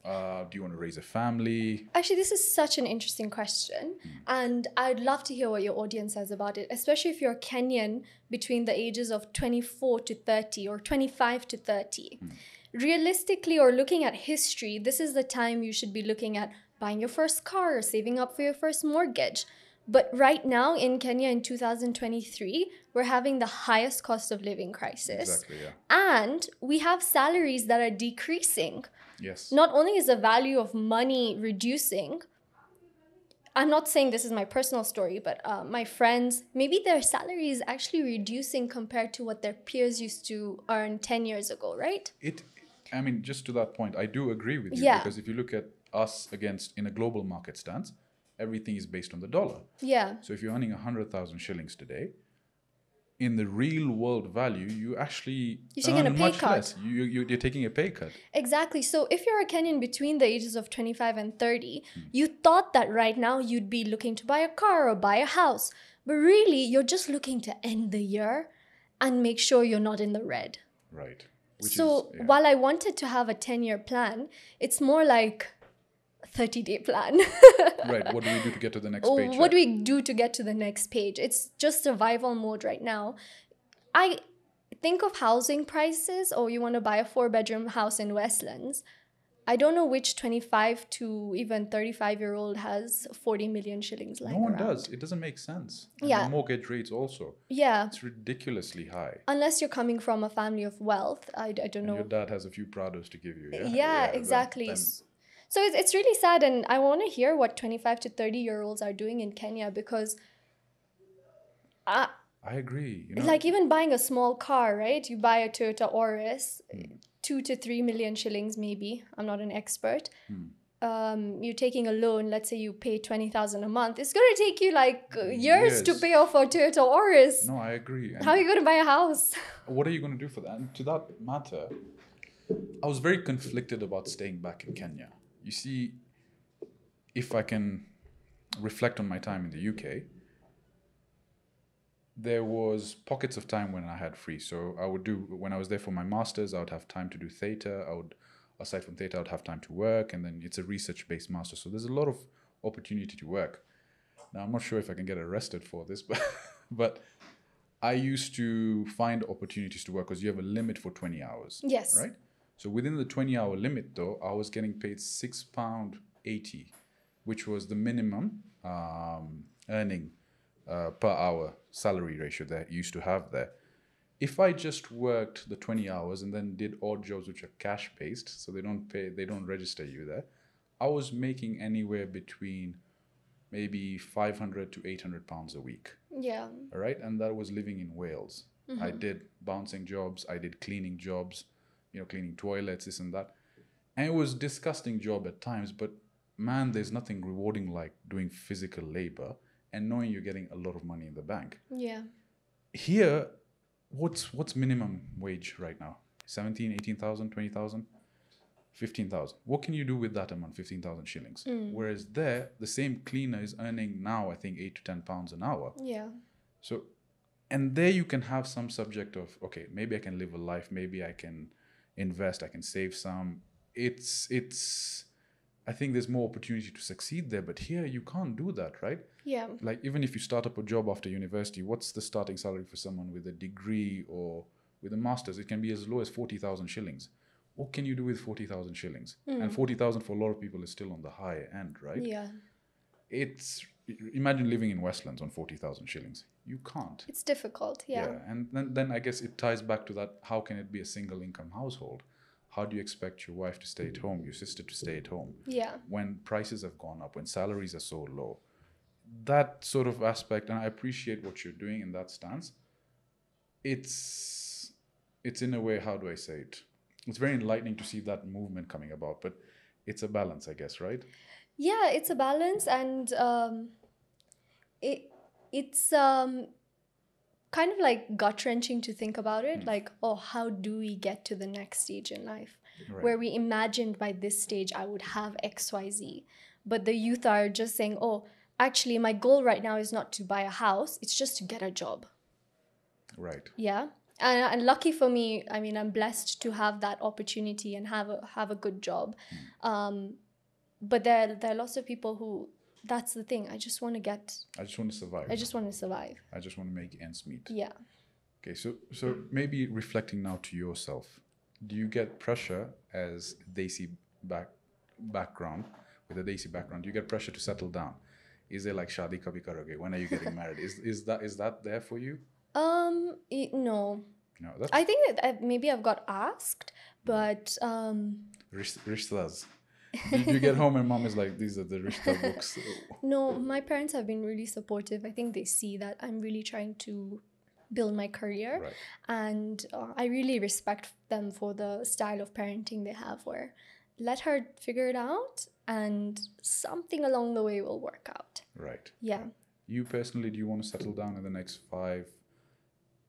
do you want to raise a family? Actually, this is such an interesting question. And I'd love to hear what your audience says about it, especially if you're Kenyan between the ages of 24 to 30 or 25 to 30. Realistically, or looking at history, this is the time you should be looking at buying your first car or saving up for your first mortgage. But right now in Kenya in 2023, we're having the highest cost of living crisis. Exactly, yeah. And we have salaries that are decreasing. Yes. Not only is the value of money reducing, I'm not saying this is my personal story, but my friends, maybe their salary is actually reducing compared to what their peers used to earn 10 years ago, right? I mean, just to that point, I do agree with you. Yeah. Because if you look at us against in a global market stance, everything is based on the dollar. Yeah. So if you're earning 100,000 shillings today, in the real world value, you actually you're taking a pay cut. Less. You're taking a pay cut. Exactly. So if you're a Kenyan between the ages of 25 and 30, you thought that right now you'd be looking to buy a car or buy a house. But really, you're just looking to end the year and make sure you're not in the red. Right. While I wanted to have a 10-year plan, it's more like 30-day plan. Right. What do we do to get to the next page? What do we do to get to the next page? It's just survival mode right now. I think of housing prices, or you want to buy a 4-bedroom house in Westlands. I don't know which 25 to even 35-year-old has 40 million shillings lying around. No one does. It doesn't make sense. And Yeah. the mortgage rates also. Yeah. It's ridiculously high. Unless you're coming from a family of wealth. I don't And know. your dad has a few Prados to give you. Yeah, Yeah, exactly. So it's really sad, and I want to hear what 25 to 30-year-olds are doing in Kenya, because I agree. You know, like even buying a small car, right? You buy a Toyota Auris, 2 to 3 million shillings maybe. I'm not an expert. You're taking a loan. Let's say you pay 20,000 a month. It's going to take you like years to pay off a Toyota Auris. No, I agree. And how are you going to buy a house? What are you going to do for that? And to that matter, I was very conflicted about staying back in Kenya. You see, if I can reflect on my time in the UK, there was pockets of time when I had free. So I would do, when I was there for my master's, I would have time to do theatre. I would aside from theatre, I'd have time to work, and then it's a research-based master. So there's a lot of opportunity to work. Now, I'm not sure if I can get arrested for this, but I used to find opportunities to work because you have a limit for 20 hours. Yes. Right? So within the 20-hour limit, though, I was getting paid £6.80, which was the minimum earning per hour salary ratio that you used to have there. If I just worked the 20 hours and then did odd jobs which are cash-based, so they don't register you there, I was making anywhere between maybe 500 to 800 pounds a week. Yeah. All right. And that was living in Wales. I did bouncing jobs. I did cleaning jobs, cleaning toilets, this and that. And it was a disgusting job at times, but man, there's nothing rewarding like doing physical labor and knowing you're getting a lot of money in the bank. Yeah. Here, what's minimum wage right now? 17, 18,000, 20,000? 15,000. What can you do with that amount, 15,000 shillings? Whereas there, the same cleaner is earning now, I think, 8 to 10 pounds an hour. Yeah. So, and there you can have some subject of, okay, maybe I can live a life, maybe I can invest, I can save some. I think there's more opportunity to succeed there, but here you can't do that, right? Yeah. Like even if you start up a job after university, what's the starting salary for someone with a degree or with a master's? It can be as low as 40,000 shillings. What can you do with 40,000 shillings? And 40,000 for a lot of people is still on the high end, right? Yeah. Imagine living in Westlands on 40,000 shillings. You can't. It's difficult, yeah. And then I guess it ties back to that, how can it be a single income household? How do you expect your wife to stay at home, your sister to stay at home? Yeah. When prices have gone up, when salaries are so low. That sort of aspect, and I appreciate what you're doing in that stance. It's in a way, how do I say it? It's very enlightening to see that movement coming about, but it's a balance, I guess, right? Yeah, it's a balance, and it's kind of like gut-wrenching to think about it. Like, oh, how do we get to the next stage in life? Right. Where we imagined by this stage I would have XYZ. But the youth are just saying, oh, actually, my goal right now is not to buy a house, it's just to get a job. Right. Yeah. And lucky for me, I mean, I'm blessed to have that opportunity and have a good job. But there are lots of people who, that's the thing. I just want to survive. I just want to make ends meet. Yeah. Okay, so maybe reflecting now to yourself, do you get pressure as Desi background, with a Desi background, do you get pressure to settle down? Is there like Shadi Kabhi Karoge? When are you getting married? Is that there for you? No. No, that's... I think that maybe I've got asked, but Rishtas. You get home and mom is like, these are the Rishta books. No, my parents have been really supportive. I think they see that I'm really trying to build my career. Right. And I really respect them for the style of parenting they have, where let her figure it out and something along the way will work out. Right. Yeah. You personally, do you want to settle down in the next 5,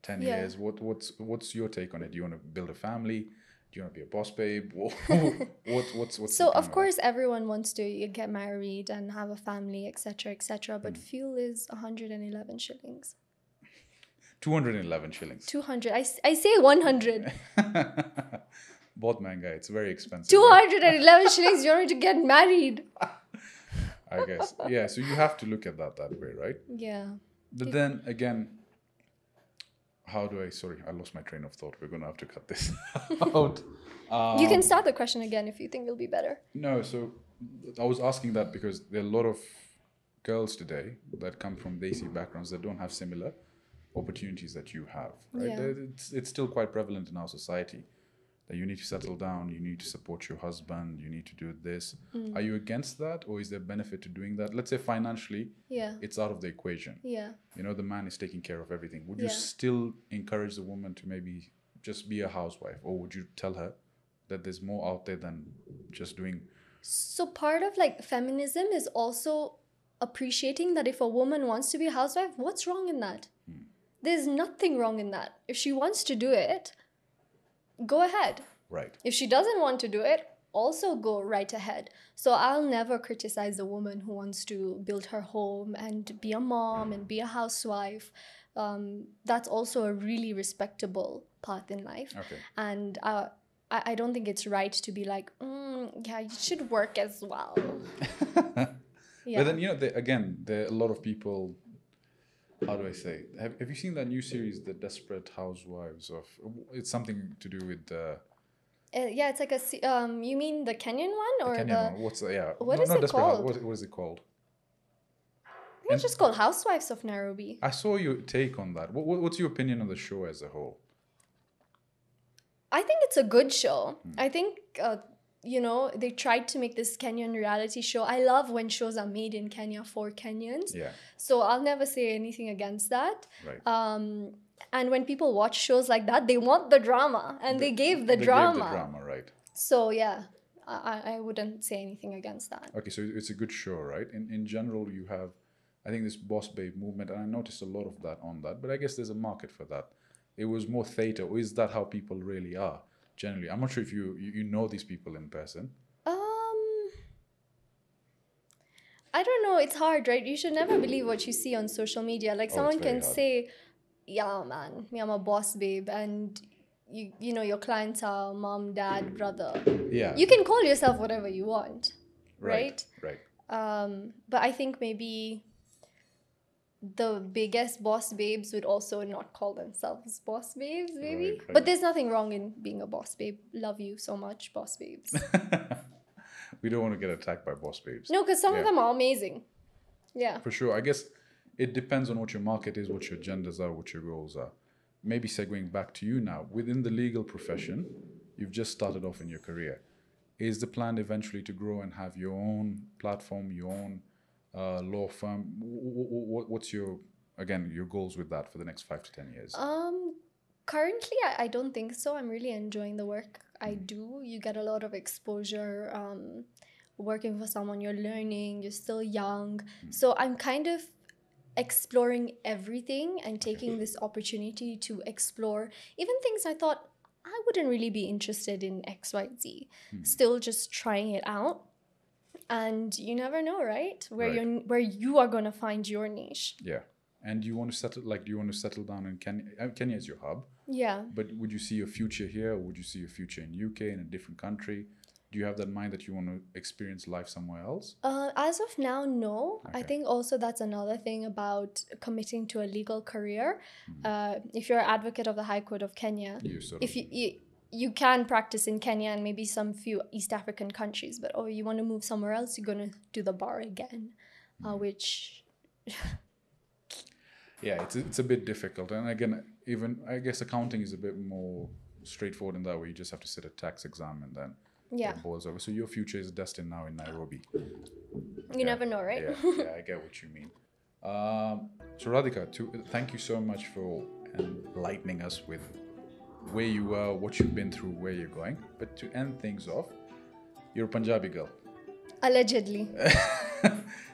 10 years? What's your take on it? Do you want to build a family? Do you want to be a boss babe? What's so of course everyone wants to get married and have a family, etc., etc. But fuel is 111 shillings. 211 shillings. 200. I say 100. Both manga. It's very expensive. 211 shillings. You're going to get married. I guess. Yeah. So you have to look at that way, right? Yeah. But then again, sorry, I lost my train of thought. We're going to have to cut this out. You can start the question again if you think it'll be better. No, so I was asking that because there are a lot of girls today that come from Desi backgrounds that don't have similar opportunities that you have, right? Yeah. It's still quite prevalent in our society that you need to settle down, you need to support your husband, you need to do this. Are you against that, or is there benefit to doing that? Let's say financially, it's out of the equation. Yeah. The man is taking care of everything. Would you still encourage the woman to maybe just be a housewife, or would you tell her that there's more out there than just doing... So part of like feminism is also appreciating that if a woman wants to be a housewife, what's wrong in that? There's nothing wrong in that. If she wants to do it, go ahead. Right. If she doesn't want to do it, also go right ahead. So I'll never criticize a woman who wants to build her home and be a mom and be a housewife. That's also a really respectable path in life. Okay. And I don't think it's right to be like, yeah, you should work as well. Yeah. But then, you know, there are a lot of people, how do I say? Have you seen that new series, The Desperate Housewives of, it's something to do with yeah, it's like you mean the Kenyan one or the Kenyan one? What's the, yeah. What no, is not it Desperate called? What is it called? I think it's just called Housewives of Nairobi. I saw your take on that. What's your opinion on the show as a whole? I think it's a good show. I think, you know, they tried to make this Kenyan reality show. I love when shows are made in Kenya for Kenyans. Yeah. So I'll never say anything against that. Right. And when people watch shows like that, they want the drama. And they gave the drama. Gave the drama, right. So, yeah, I wouldn't say anything against that. Okay, so it's a good show, right? In general, you have, I think, this boss babe movement, and I noticed a lot of that on that. But I guess there's a market for that. It was more theater, or is that how people really are generally? I'm not sure if you know these people in person. I don't know. It's hard, right? You should never believe what you see on social media. Like someone can say, "Yeah, man, me, I'm a boss babe," and you know your clients are mom, dad, brother. Yeah. You can call yourself whatever you want, right? Right. But I think maybe the biggest boss babes would also not call themselves boss babes, maybe. Right. But there's nothing wrong in being a boss babe. Love you so much, boss babes. We don't want to get attacked by boss babes. No, because some of them are amazing. Yeah. For sure. I guess it depends on what your market is, what your agendas are, what your goals are. Maybe segueing back to you now, within the legal profession, you've just started off in your career. Is the plan eventually to grow and have your own platform, your own law firm? What's your goals with that for the next 5 to 10 years? Currently, I don't think so. I'm really enjoying the work I do. You get a lot of exposure. Working for someone, you're learning, you're still young. So I'm kind of exploring everything and taking this opportunity to explore even things I thought I wouldn't really be interested in XYZ. Still just trying it out. And you never know, right? Where you are going to find your niche. Yeah. And do you want to settle down in Kenya? Kenya is your hub. Yeah. But would you see your future here, or would you see your future in UK, in a different country? Do you have that mind that you want to experience life somewhere else? As of now, no. Okay. I think also that's another thing about committing to a legal career. If you're an advocate of the High Court of Kenya, you can practice in Kenya and maybe some few East African countries, but you want to move somewhere else, you're going to do the bar again, which... Yeah, it's a bit difficult. And again, even I guess accounting is a bit more straightforward in that way. You just have to sit a tax exam and then it boils over. So your future is destined now in Nairobi. You never know, right? Yeah, I get what you mean. So Radhika, thank you so much for enlightening us with where you were, what you've been through, where you're going. But to end things off, you're a Punjabi girl. Allegedly.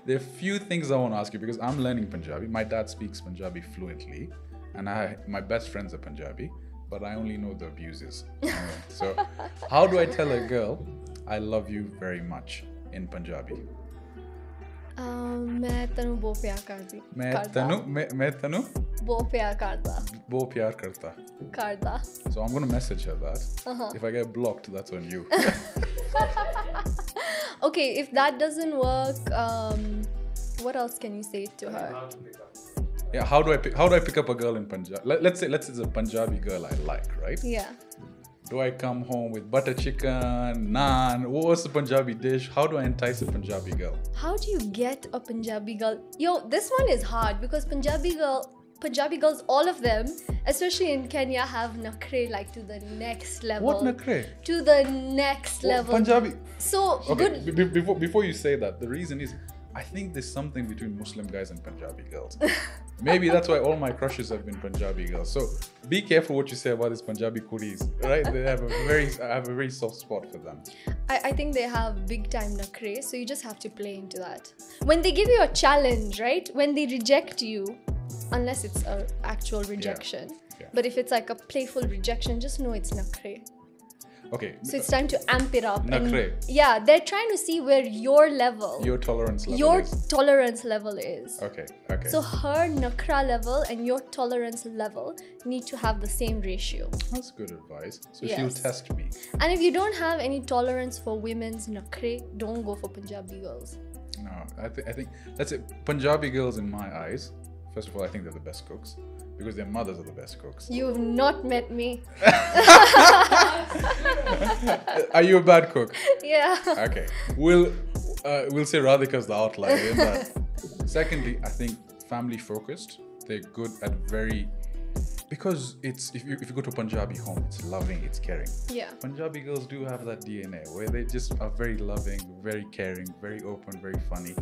There are a few things I want to ask you because I'm learning Punjabi. My dad speaks Punjabi fluently, and my best friends are Punjabi, but I only know the abuses. So how do I tell a girl I love you very much in Punjabi? मैं तनु बहुत प्यार करती मैं तनु बहुत प्यार करता बहुत प्यार करता. So I'm gonna message her that. If I get blocked, that's on you. Okay, if that doesn't work, what else can you say to her? Yeah, how do I pick up a girl in Punjab? Let's say it's a Punjabi girl I like, right? Yeah. Do I come home with butter chicken, naan? What's the Punjabi dish? How do I entice a Punjabi girl? How do you get a Punjabi girl? Yo, this one is hard because Punjabi girls, all of them, especially in Kenya, have nakre like to the next level. What nakre? To the next level. Punjabi. So okay, good. Before you say that, the reason is I think there's something between Muslim guys and Punjabi girls. Maybe that's why all my crushes have been Punjabi girls. So be careful what you say about these Punjabi kuris, right? I have a very soft spot for them. I think they have big time nakre, so you just have to play into that. When they give you a challenge, right? When they reject you, unless it's an actual rejection. Yeah. But if it's like a playful rejection, just know it's nakre. Okay. So it's time to amp it up. Nakre. Yeah, they're trying to see where your level, Your tolerance level your is. tolerance level is. Okay, okay. So her nakra level and your tolerance level need to have the same ratio. That's good advice. So Yes. she'll test me. And if you don't have any tolerance for women's nakre, don't go for Punjabi girls. No, I think that's it. Punjabi girls, in my eyes, first of all, I think they're the best cooks because their mothers are the best cooks. You've not met me. Are you a bad cook? Yeah. Okay, we'll say Radhika's the outlier in that. Secondly, I think family focused. They're good at because it's if you go to a Punjabi home, it's loving, it's caring. Yeah. Punjabi girls do have that DNA where they just are very loving, very caring, very open, very funny.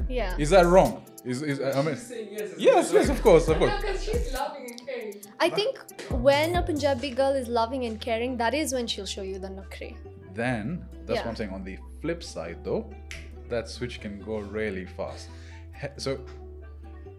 Yeah. Is that wrong? I mean, yes, of course. Because she's loving and caring. I think when a Punjabi girl is loving and caring, that is when she'll show you the nakre. Then that's Yeah. what I'm saying. On the flip side, though, that switch can go really fast. So,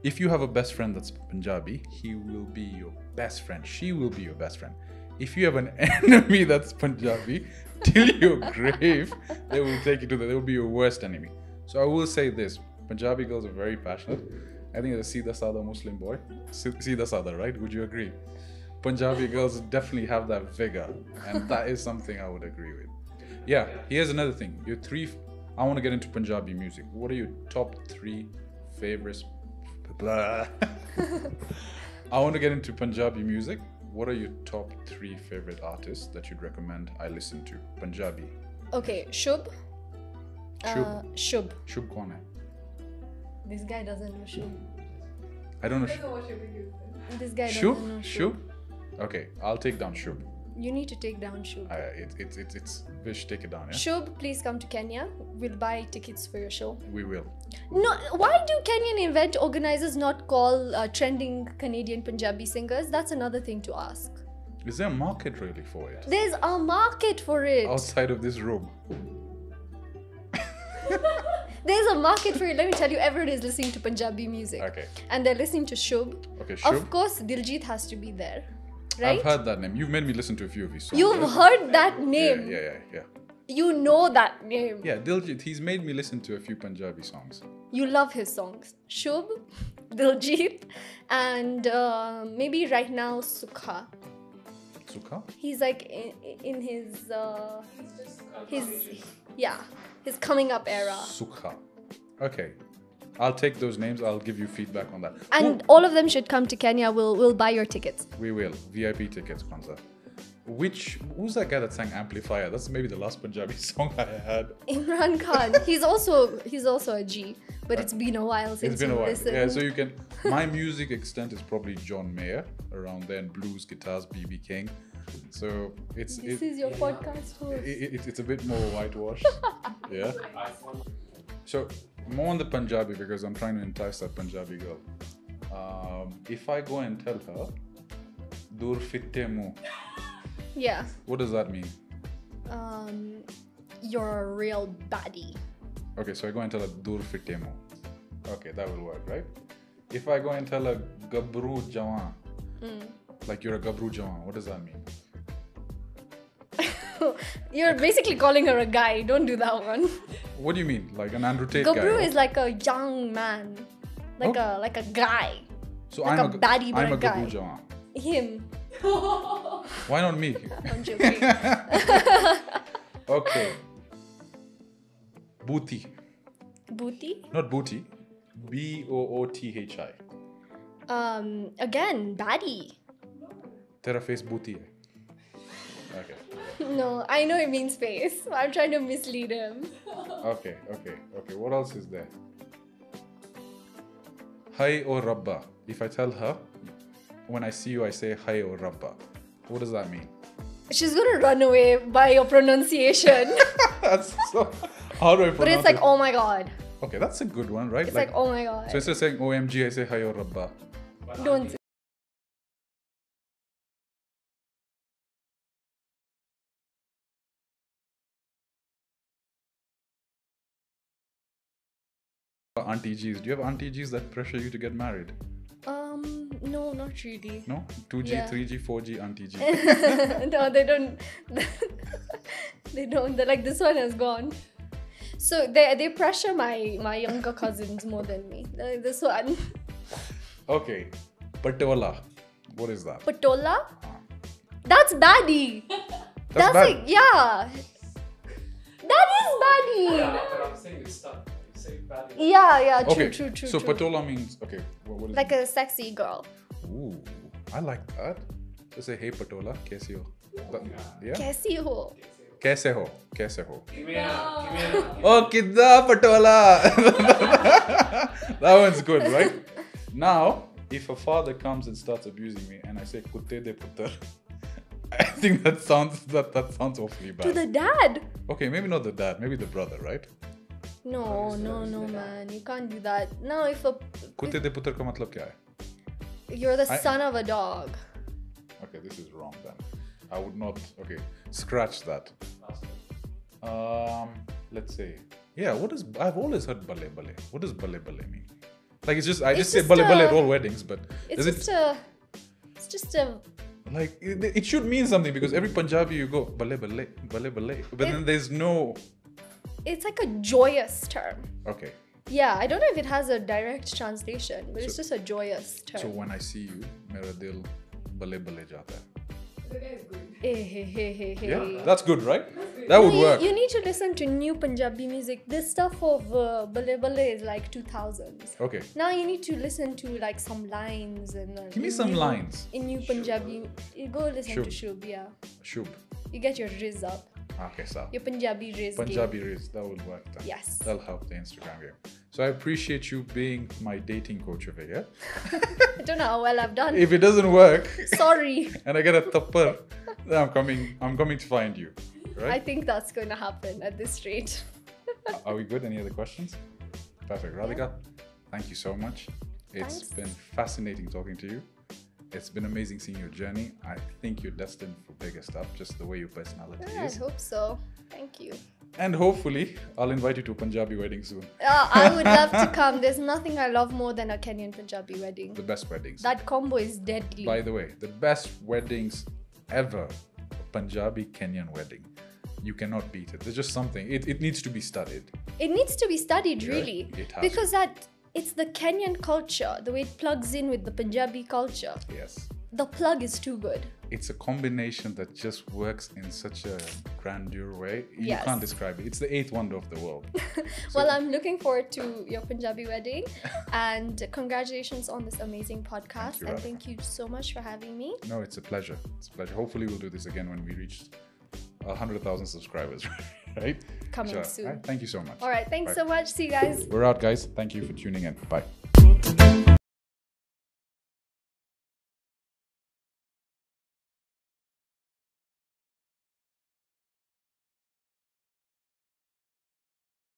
if you have a best friend that's Punjabi, he will be your best friend. She will be your best friend. If you have an enemy that's Punjabi, till your grave, they will take you to they will be your worst enemy. So I will say this: Punjabi girls are very passionate. I think it's a Sida Sada Muslim boy. Sida Sada, right? Would you agree? Punjabi girls definitely have that vigor, and that is something I would agree with. Yeah, here's another thing. I want to get into Punjabi music. What are your top 3 favorites? Blah. I want to get into Punjabi music. What are your top 3 favorite artists that you'd recommend I listen to? Punjabi. Okay, Shubh. Shubh. Shubh kaun hai? This guy doesn't know Shubh. I don't know. I don't know what you're thinking. This guy Shubh? doesn't know Shubh? Okay, I'll take down Shubh. You need to take down Shubh. It's Vish, take it down, yeah? Shubh, please come to Kenya. We'll buy tickets for your show. We will. No, why do Kenyan event organizers not call trending Canadian Punjabi singers? That's another thing to ask. Is there a market really for it? There's a market for it. Outside of this room. There's a market for it. Let me tell you, everyone is listening to Punjabi music. Okay. And they're listening to Shubh. Okay, Shubh. Of course, Diljit has to be there. Right? I've heard that name. You've made me listen to a few of his songs. You've right? heard that name. Yeah. You know that name. Yeah, Diljit, he's made me listen to a few Punjabi songs. You love his songs. Shubh, Diljit, and maybe right now Sukha. Sukha? He's like in his his coming up era. Sukha. Okay. I'll take those names. I'll give you feedback on that. And all of them should come to Kenya. We'll buy your tickets. We will. VIP tickets, Kwanzaa. Who's that guy that sang Amplifier? That's maybe the last Punjabi song I had. Imran Khan. He's also a G, but it's been a while since It's been a while. listened. Yeah, so you can. My music extent is probably John Mayer around there, and blues, guitars, BB King. So This is your podcast host. it's a bit more whitewashed. Yeah. So more on the Punjabi because I'm trying to entice that Punjabi girl. If I go and tell her, "Dur fitte mu," Yeah. what does that mean? You're a real baddie. Okay, so I go and tell her "Dur fitte mu." Okay, that will work, right? If I go and tell her "Gabru jawan," like you're a Gabru jawan, what does that mean? You're basically calling her a guy. Don't do that one. What do you mean? Like an Andrew Tate guy? Gabru is like a young man, like a guy. So like a baddie, but I'm a a guy. Gabru jawan. Him. Why not me? I'm joking. Okay. Booty. Booty. Not booty. Boothi. Again, baddie. Tera face booty hai. Okay. No, I know it means face. I'm trying to mislead him. Okay. What else is there? Hi or Rabba. If I tell her, when I see you, I say hi or Rabba. What does that mean? She's gonna run away by your pronunciation. That's so. How do I pronounce But it's like, it? oh my god. Okay, that's a good one, right? It's like oh my god. So instead of saying OMG, I say hi or Rabba. Don't say. Auntie G's. Do you have Auntie G's that pressure you to get married? No, not really. No? 2G, Yeah. 3G, 4G, Auntie G. No, they don't. They don't. They're like, this one is gone. So they pressure my younger cousins more than me. They're like, this one. Okay. Patola. What is that? Patola? That's baddie. That's bad. like, yeah. That is baddie. But I'm saying it's stuck. You say bad. Yeah, Okay. true. So Patola means, okay, what is Like it? a sexy girl. Ooh, I like that. Just say, hey Patola, kaise ho? Yeah? Kaisi ho? Kaise ho? Kaise ho? Give me a. Oh, kidda Patola! That one's good, right? Now, if a father comes and starts abusing me and I say, kutte de putter, I think that sounds awfully bad. To the dad? Okay, maybe not the dad, maybe the brother, right? No, man. You can't do that. No, if Kutte de putter ka matlab kya hai? you're the son of a dog. Okay, this is wrong then. I would not. Okay, scratch that. Let's say. Yeah, I've always heard bale bale. What does bale bale mean? Like I just say just bale bale a- at all weddings, but It's does just a like it should mean something because every Punjabi you go bale bale bale bale, but then there's no. it's like a joyous term. Okay, Yeah, I don't know if it has a direct translation, but it's just a joyous term. so when I see you, mera dil bale bale jata hai. The guy is good. Hey. Yeah, that's good, right? That would work. You need to listen to new Punjabi music. This stuff of Bale Bale is like 2000s. Okay, Now you need to listen to like some lines and give me some lines. in new Punjabi. You go listen to Shub. Shub, yeah. Shub. You get your riz up. Okay, so Your Punjabi riz game. Punjabi riz, that would work then. Yes. That'll help the Instagram game. So I appreciate you being my dating coach over here. I don't know how well I've done. If it doesn't work Sorry. and I get a tappar, then I'm coming to find you. I Right? think that's going to happen at this rate. Are we good? Any other questions? Perfect. Radhika, thank you so much. It's Thanks. been fascinating talking to you. It's been amazing seeing your journey. I think you're destined for bigger stuff, just the way your personality Yeah, I is. hope so. Thank you. And hopefully, I'll invite you to a Punjabi wedding soon. I would love to come. There's nothing I love more than a Kenyan Punjabi wedding. The best weddings. That combo is deadly. By the way, the best weddings ever, a Punjabi Kenyan wedding. You cannot beat it. There's just something. It needs to be studied. It needs to be studied, Yeah, really. it has Because it's the Kenyan culture, the way it plugs in with the Punjabi culture. Yes. The plug is too good. It's a combination that just works in such a grandeur way. You Yes. can't describe it. It's the eighth wonder of the world. Well, I'm looking forward to your Punjabi wedding. And congratulations on this amazing podcast. you, And Radhika. thank you so much for having me. No, it's a pleasure. It's a pleasure. Hopefully, we'll do this again when we reach 100,000 subscribers, Coming right? Sure. soon. All right, thank you so much. All right. Thanks Bye. so much. See you guys. We're out, guys. Thank you for tuning in. Bye.